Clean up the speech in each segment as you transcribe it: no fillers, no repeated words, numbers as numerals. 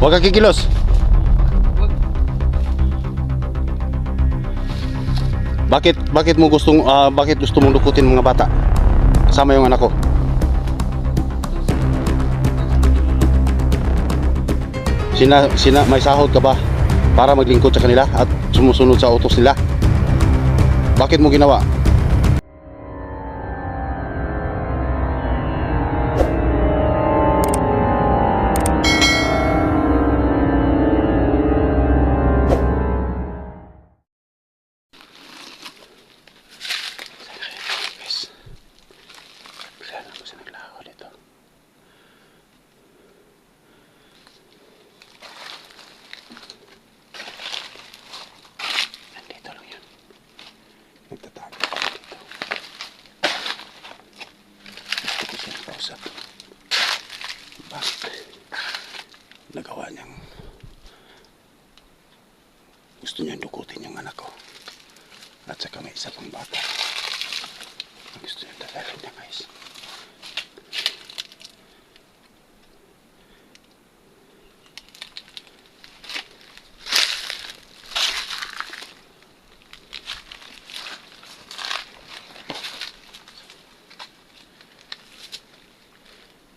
Huwag ka kikilos. Bakit mo gustong bakit gusto mong dukutin mga bata? Kasama yung anak ko. May sahod ka ba para maglingkod sa kanila at sumusunod sa utos nila? Bakit mo ginawa? Nagawa niyang gusto niyang dukutin yung anak ko at saka may isa pang bata ang gusto niyang dadalhin niya, guys.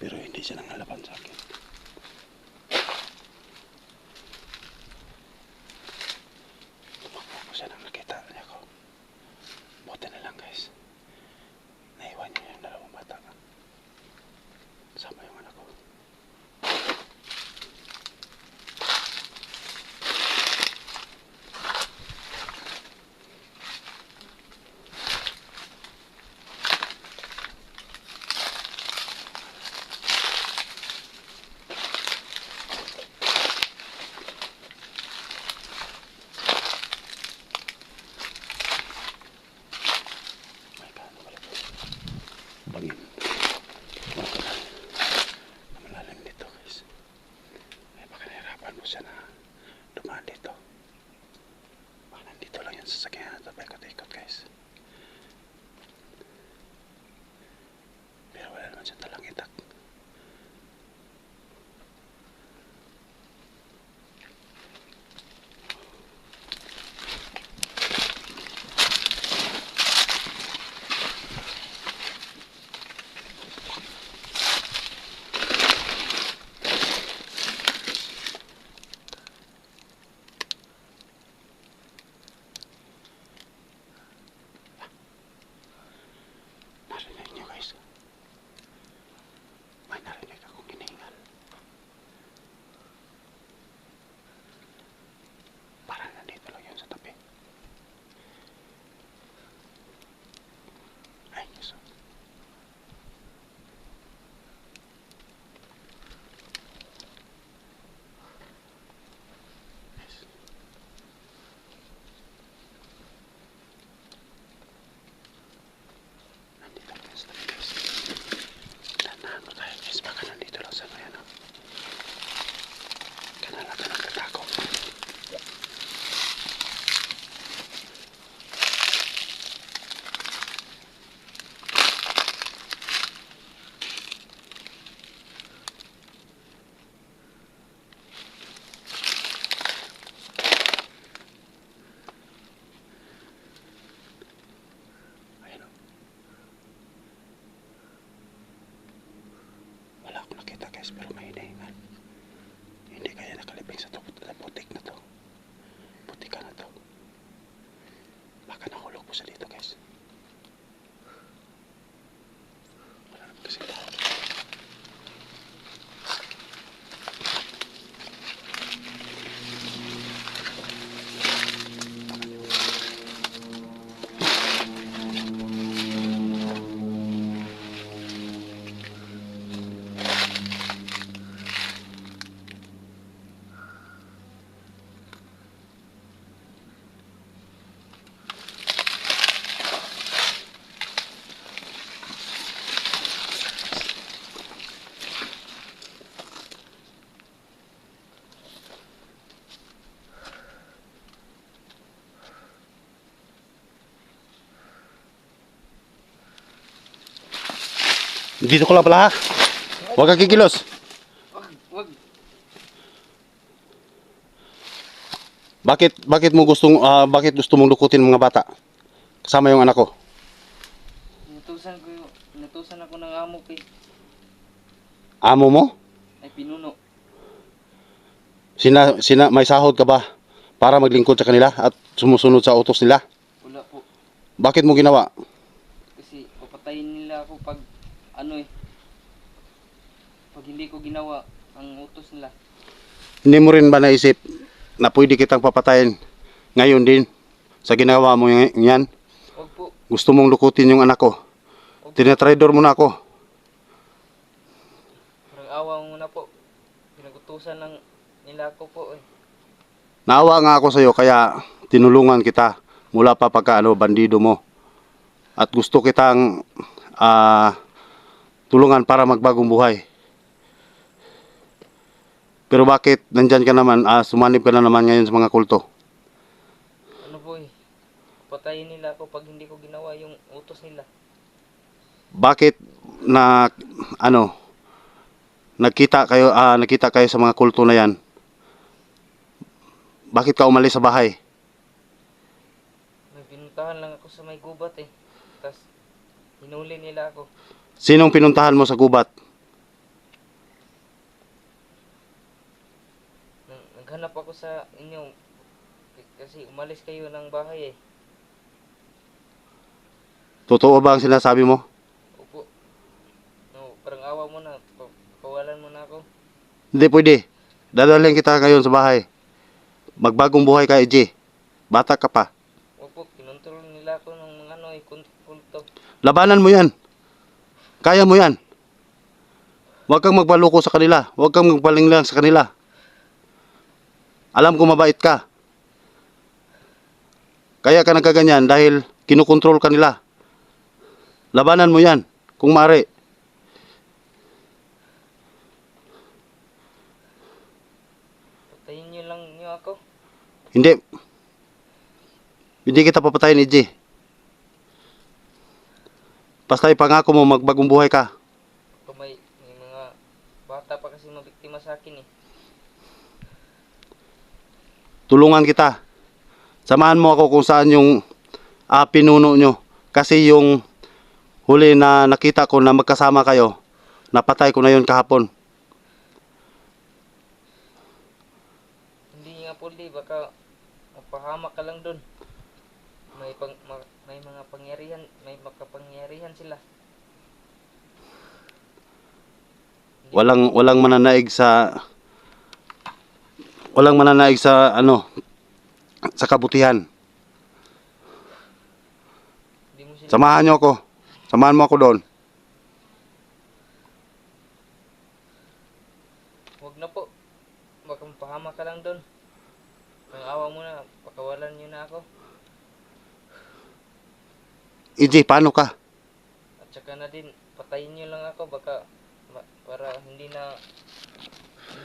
Pero hindi siya nangalaban sa akin. Siya nang nakita niya ko. Buti na lang, guys. Naiwan niya yung dalawang bata. Sama yung anak ko. Bangin. Malalim dito, guys. Ay, baka nahirapan mo siya na dumaan dito. Baka nandito lang yung sasakyan na ito. Paikot-ikot, guys. Pero wala naman siyang talang itak. Narinig niyo, guys. May narinig akong hiningal. Parang nandito lang yun sa tabi. Ay, Diyos. Nandito lang sa tabi, guys. Tandaan mo tayo, guys. Baka nandito lang sa ngayon. Kanala ka nagtatago. Ayun, o. Wala akong nakita, guys, pero may hinahingal. Hindi kaya nakalibing sa putik na to. Putika na to. Baka nahulog po siya dito, guys. Wala naman kasi tao. Dito ko lang pala, ha? Huwag ka kikilos. Wag. Bakit gusto mong lukutin mga bata? Kasama yung anak ko. Inutusan ako ng amo ko eh. Amo mo? Ay pinuno. May sahod ka ba para maglingkod sa kanila at sumusunod sa utos nila? Wala po. Bakit mo ginawa? Kasi papatayin nila ako pag pag hindi ko ginawa ang utos nila. Hindi mo rin ba naisip na pwede kitang papatayin ngayon din sa ginawa mo yan? Huwag po. Gusto mong lukutin yung anak ko. Tinatrador mo na ako. Parang awa mo na po. Pinagutusan ng nila ako po eh. Naawa nga ako sa iyo kaya tinulungan kita mula pa pagka bandido mo. At gusto kitang tulungan para magbagong buhay. Pero bakit nandyan ka naman, sumanib ka na naman ngayon sa mga kulto? Ano po eh. Patayin nila ako pag hindi ko ginawa yung utos nila. Bakit nakita kayo sa mga kulto na yan? Bakit ka umalis sa bahay? May pinuntahan lang ako sa may gubat eh. Tapos hinuli nila ako. Sinong pinuntahan mo sa gubat? Naghanap ako sa inyo kasi umalis kayo ng bahay eh. Totoo ba ang sinasabi mo? Opo. No, parang awa mo na. Pawalan mo na ako. Hindi pwede. Dadalhin kita ngayon sa bahay. Magbagong buhay ka, EJ. Bata ka pa. Opo, kinontrol nila ako ng mga kulto. Labanan mo yan. Kaya mo yan. Huwag kang magpaluko sa kanila. Huwag kang magpalinglang sa kanila. Alam ko mabait ka. Kaya ka nagkaganyan dahil kinukontrol ka nila. Labanan mo yan, kung maaari. Patayin niyo lang niyo ako. Hindi. Hindi kita papatayin, EJ. Basta ipangako mo magbagong buhay ka. May mga bata pa kasi mabiktima sa akin eh. Tulungan kita. Samahan mo ako kung saan yung pinuno nyo. Kasi yung huli na nakita ko na magkasama kayo, napatay ko na yun kahapon. Hindi nga po baka mapahamak ka lang dun. May mga pangyarihan, may makapangyarihan sila. Walang mananaig sa sa kabutihan. Hindi mo sila. Samahan nyo ako. Samahan mo ako doon. Huwag na po. Baka mapahamak ka lang dun. Ang awa mo na, pakawalan niyo na ako. EJ, paano ka? At saka na din, patayin niyo lang ako baka para hindi na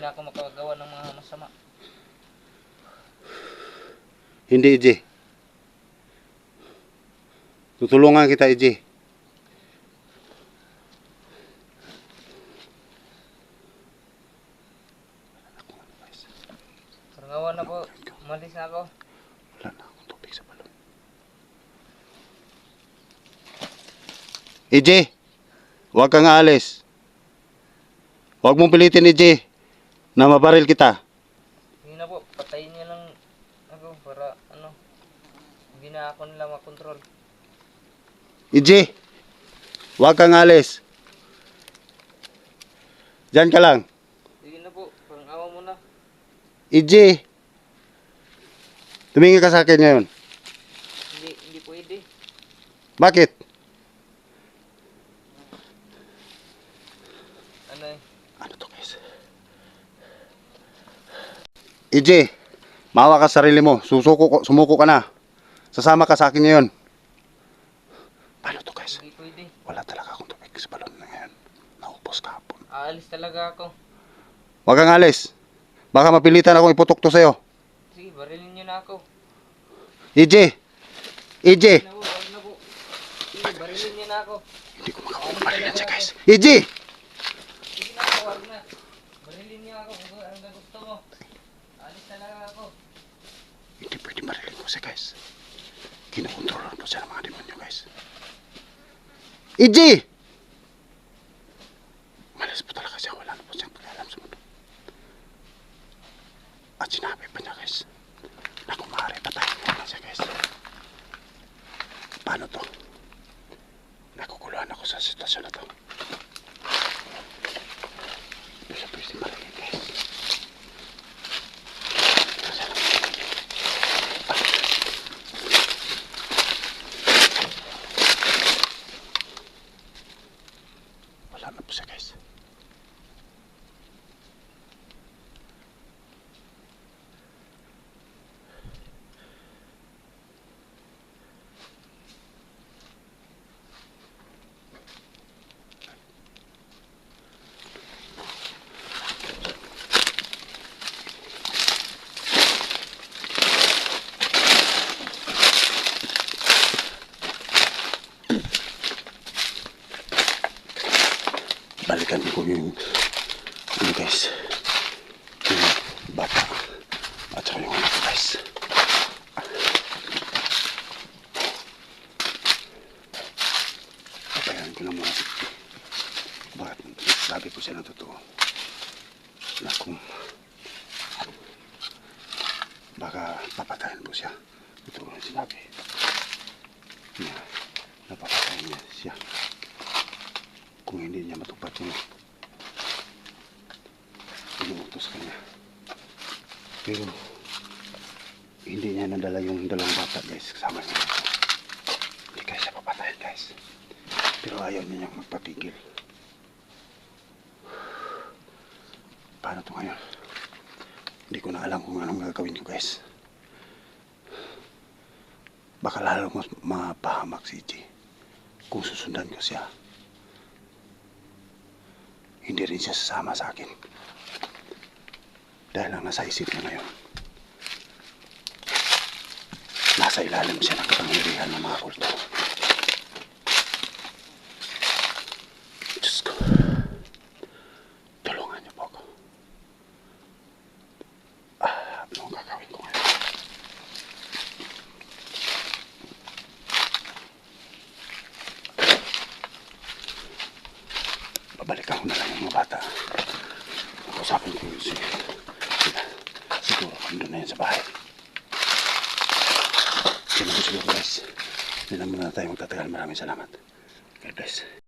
ako makagawa ng mga masama. Hindi, EJ. Tutulungan kita, EJ. Parang awa na po, umalis na ako. Wala na akong tubig sa balon. EJ, huwag kang aalis. Huwag mong pilitin, EJ, na mabaril kita. Hindi na po, patayin niyo lang ako para hindi na ako nila makontrol. EJ, huwag kang aalis. Diyan ka lang. Sige na po, parang awa mo na. EJ, tumingin ka sa akin ngayon. Hindi pwede. Bakit? Ano eh? Ano to, guys? EJ, maawa ka sa sarili mo. Sumuko ka na. Sasama ka sa akin ngayon. Paano to, guys? Hindi pwede. Wala talaga akong tubig sa balon na ngayon. Naubos kahapon. Aalis talaga ako. Huwag kang alis. Baka mapilitan akong iputok to sa'yo. Sige, barilin niyo na ako. EJ! EJ! Wag na po. Sige, barilin niyo na ako. Hindi ko makapagpalilan siya, guys. EJ! Sige na, wag na. Barilin niyo ako kung ano gusto mo. Aalis talaga ako. siya guys. Kinokontrolan po siya ng mga demonyo guys. EJ! Malas po talaga siya. Wala na po siyang pag-alam sa mundo. At sinabi pa niya guys, na kung maaari patayin mo na siya guys. Paano to? Nakukuluhan ako sa sitwasyon na to. Hindi siya pwede marinig guys. Wala na po siya guys. Balikan ko yung guys, yung bata at saka yung anak guys. Papayagan ko lang muna si Titi. Bakit sabi ko siya ng totoo na kung baka papatayin po siya. Ito ang sinabi niya na papatayin niya siya kung hindi niya matupad yung inuutos kanya. Pero hindi niya nadala yung dalawang bata guys kasama niya. Hindi kaya siya papatayin guys. Pero ayaw niya niyang magpapigil. Paano to ngayon? Hindi ko na alam kung anong gagawin ko guys. Baka lalo mas mapahamak si EJ kung susundan ko siya. Hindi rin siya sasama sa akin. Dahil ang nasa isip niya ngayon, nasa ilalim siya ng kapangyarihan ng mga kulto. Diyos ko, tulungan niyo po ako. Anong gagawin ko ngayon? Babalikan ko na lang yung mga bata. Usapin ko yun sila. Siguro andun na yan sa bahay. Yan ako siguro guys. Hindi na muna tayo magtatagal. Maraming salamat. God bless.